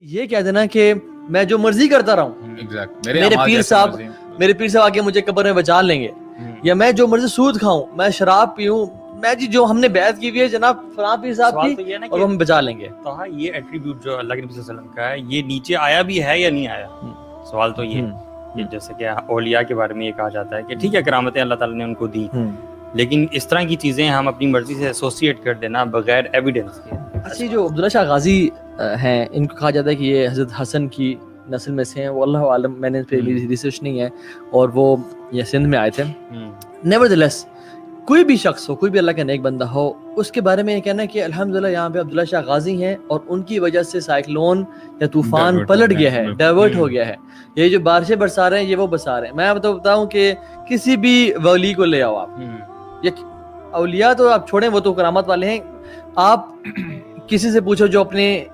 یہ کہہ دینا کہ میں جو مرضی کرتا رہا ہوں، میرے پیر صاحب آگے مجھے قبر میں بچا لیں گے، یا میں جو مرضی سود کھاؤں، میں شراب پیوں، میں جی جو ہم نے بیعت کی ہوئی ہے جناب فلاں پیر صاحب کی، اور وہ ہمیں بچا لیں گے. تو یہ ایٹریبیوٹ جو اللہ کے نبی صلی اللہ علیہ وسلم کا ہے، یہ نیچے آیا بھی ہے یا نہیں آیا؟ سوال تو یہ کہ جیسے کہ اولیاء کے بارے میں یہ کہا جاتا ہے کہ ٹھیک ہے کرامتیں اللہ تعالیٰ نے ان کو دی، لیکن اس طرح کی چیزیں ہم اپنی مرضی سے ایسوسیٹ کر دینا بغیر ایویڈنس کے. اچھی جو عبداللہ شاہ غازی ہیں، ان کو کہا جاتا ہے کہ یہ حضرت حسن کی نسل میں سے ہیں. وہ اللہ عالم، میں نے پہ میری ریسرچ نہیں ہے، اور وہ یہ سندھ میں آئے تھے. نیورتھلیس کوئی بھی شخص ہو، کوئی بھی اللہ کا نیک بندہ ہو، اس کے بارے میں یہ کہنا ہے کہ الحمدللہ یہاں پہ عبداللہ شاہ غازی ہیں اور ان کی وجہ سے سائیکلون یا طوفان پلٹ گیا ہے، ڈائیورٹ ہو گیا ہے. یہ جو بارشیں برسا رہے ہیں یہ وہ برسا رہے ہیں. میں تو بتاؤں کہ کسی بھی ولی کو لے آؤ آپ، یا اولیاء تو آپ چھوڑیں، وہ تو کرامت والے ہیں. آپ کسی سے پوچھو جو اپنے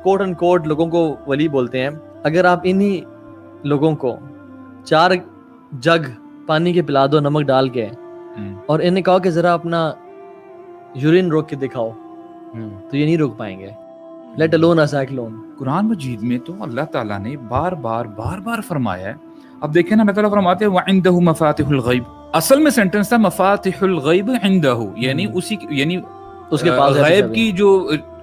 کوٹ اینڈ کوٹ لوگوں کو ولی بولتے ہیں، اگر آپ انہی لوگوں کو 4 جگ پانی کے پلا دو نمک ڈال کے، اور انہیں کہو کہ ذرا اپنا یورین روک کے دکھاؤ، تو یہ نہیں روک پائیں گے. Let alone cyclone. Quran Majeed میں تو اللہ تعالیٰ نے بار بار فرمایا ہے. اب دیکھیں نا، اللہ تعالیٰ فرماتے ہیں وَعِنْدَهُ مَفَاتِحُ الْغَيْبِ. اصل میں سینٹنس تھا مفاتح الغیب عندہ، یعنی اس کے پاس غیب کی جو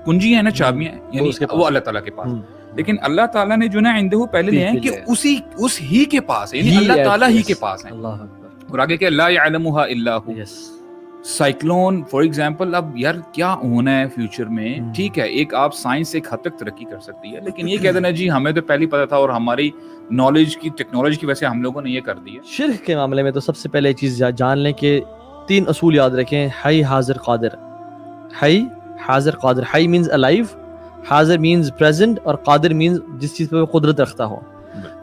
کنجی ہیں نا، چابیاں ہیں، یعنی وہ اللہ تعالیٰ کے پاس. لیکن اللہ تعالیٰ نے جو نا عندہ پہلے لے ہیں کہ اس ہی کے پاس ہے، یعنی اللہ تعالیٰ ہی کے پاس ہے. اور آگے کہ لا يعلمها الا هو. سائیکلون فار ایگزامپل، اب یار کیا ہونا ہے فیوچر میں؟ ٹھیک ہے، ایک آپ سائنس ایک حد تک ترقی کر سکتی ہے، لیکن یہ کہہ دینا جی ہمیں تو پہلے پتا تھا اور ہماری نالج کی ٹیکنالوجی کی وجہ سے ہم لوگوں نے یہ کر دیا. شرک کے معاملے میں تو سب سے پہلے چیز جان لیں کہ 3 اصول یاد رکھیں. حی، حاضر، قادر. حی، حاضر، قادر. حی مینز الائیو، حاضر مینز پریزنٹ، اور قادر مینز جس چیز پہ وہ قدرت رکھتا ہو.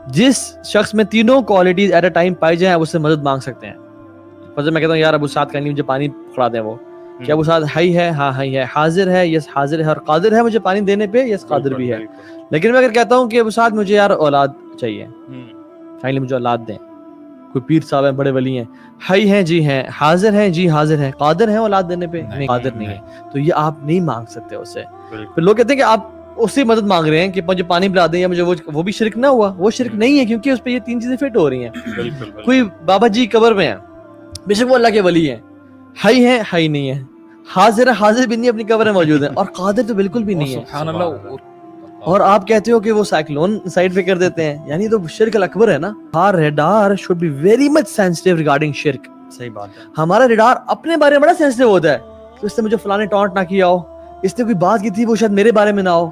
جس شخص میں تینوں کوالٹیز ایٹ اے ٹائم پائی جائیں آپ اس سے مدد مانگ سکتے ہیں. فضل میں کہتا ہوں یار ابو سعد کہیں مجھے پانی پکڑا دیں، وہ کیا ابو سعد حی ہے؟ ہاں حی ہے. حاضر ہے؟ یس حاضر ہے. اور قادر ہے مجھے پانی دینے پہ؟ یس قادر بھی ہے. لیکن میں اگر کہتا ہوں کہ ابو سعد مجھے یار اولاد چاہیے، فائنلی مجھے اولاد دیں، کوئی پیر صاحب ہیں، بڑے ولی ہیں، حی ہیں جی ہیں، حاضر ہیں جی حاضر ہیں، قادر ہیں اولاد دینے پہ؟ نہیں، قادر نہیں ہے. تو یہ آپ نہیں مانگ سکتے اس سے. پھر لوگ کہتے ہیں کہ آپ اس سے مدد مانگ رہے ہیں کہ مجھے پانی پلا دیں یا مجھے وہ بھی شرک نہ ہوا. وہ شرک نہیں ہے کیونکہ اس پہ یہ 3 چیزیں فٹ ہو رہی ہیں. کوئی بابا جی قبر میں ہیں، بے شک وہ اللہ کے ولی ہیں، حی ہیں، حی نہیں ہے. حاضر ہے، حاضر بھی نہیں اپنی قبر میں موجود ہیں. اور قادر تو بالکل بھی نہیں ہے. سبحان اللہ. اور آپ کہتے ہو کہ وہ سائیکلون سائڈ پہ کر دیتے ہیں، یعنی تو شرک الاکبر ہے نا. ہر reader should be very much sensitive regarding شرک. صحیح بات ہے. ہمارا ریڈار اپنے بارے میں بڑا سینسٹیو ہوتا ہے. تو اس نے مجھے فلاں نے ٹانٹ نہ کیا ہو، اس نے کوئی بات کی تھی وہ شاید میرے بارے میں نہ ہو،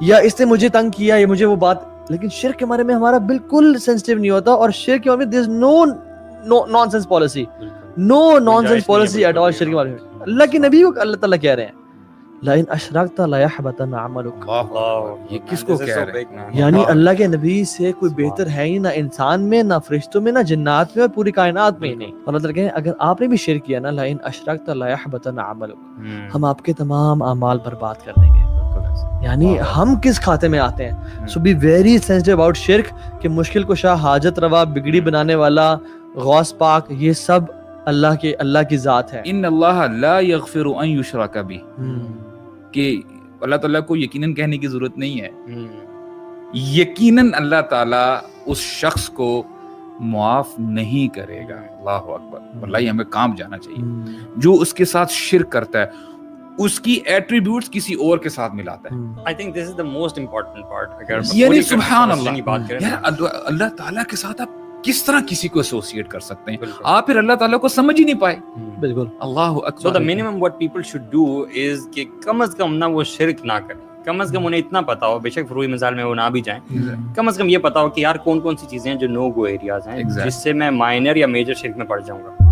یا اس نے مجھے تنگ کیا یا مجھے وہ بات. لیکن شرک کے بارے میں ہمارا بالکل سینسٹیو نہیں ہوتا. اور شرک کے بارے میں there is no nonsense policy, no nonsense policy at all. شرک کے بارے میں اللہ کے نبی کو اللہ تعالیٰ کہہ رہے ہیں لئن اشرکت لیحبطن عملک. یہ کس کو کہہ رہے ہیں؟ یعنی اللہ کے نبی سے کوئی بہتر ہے ہی نہ انسان میں، نہ فرشتوں میں، نہ جنات میں، اور پوری کائنات میں ہی نہیں. اللہ تعالیٰ کہیں اگر آپ نے بھی شرک کیا نا، لئن اشرکت لیحبطن عملک، ہم آپ کے تمام اعمال برباد کر دیں گے. یعنی ہم کس کھاتے میں آتے ہیں؟ سو بی ویری سینسٹیو اباؤٹ شرک، کہ مشکل کشا، حاجت روا، بگڑی بنانے والا، غوث پاک، یہ سب اللہ کی ذات ہے. ان اللہ لا یغفر ان یشرک بہ، کہ اللہ تعالیٰ کو یقیناً کہنے کی ضرورت نہیں ہے. یقیناً اللہ تعالیٰ اس شخص کو معاف نہیں کرے گا. اللہ اکبر. واللہ ہمیں کام جانا چاہیے. جو اس کے ساتھ شرک کرتا ہے اس کی ایٹریبیوٹس کسی اور کے ساتھ ملاتا ہے. I think this is the most important part. اگر یعنی سبحان اللہ، اللہ تعالیٰ کے ساتھ آپ کس طرح کسی کو ایسوسیٹ کر سکتے ہیں؟ آپ پھر اللہ تعالیٰ کو سمجھ ہی نہیں پائے. بالکل. اللہ اکبر. So the minimum what people should do is کہ کم از کم نہ وہ شرک نہ کریں. کم از کم انہیں اتنا پتا ہو، بے شک فروعی مثال میں وہ نہ بھی جائیں، کم از کم یہ پتا ہو کہ یار کون کون سی چیزیں ہیں جو نو گو ایریاز ہیں، جس سے میں مائنر یا میجر شرک میں پڑ جاؤں گا.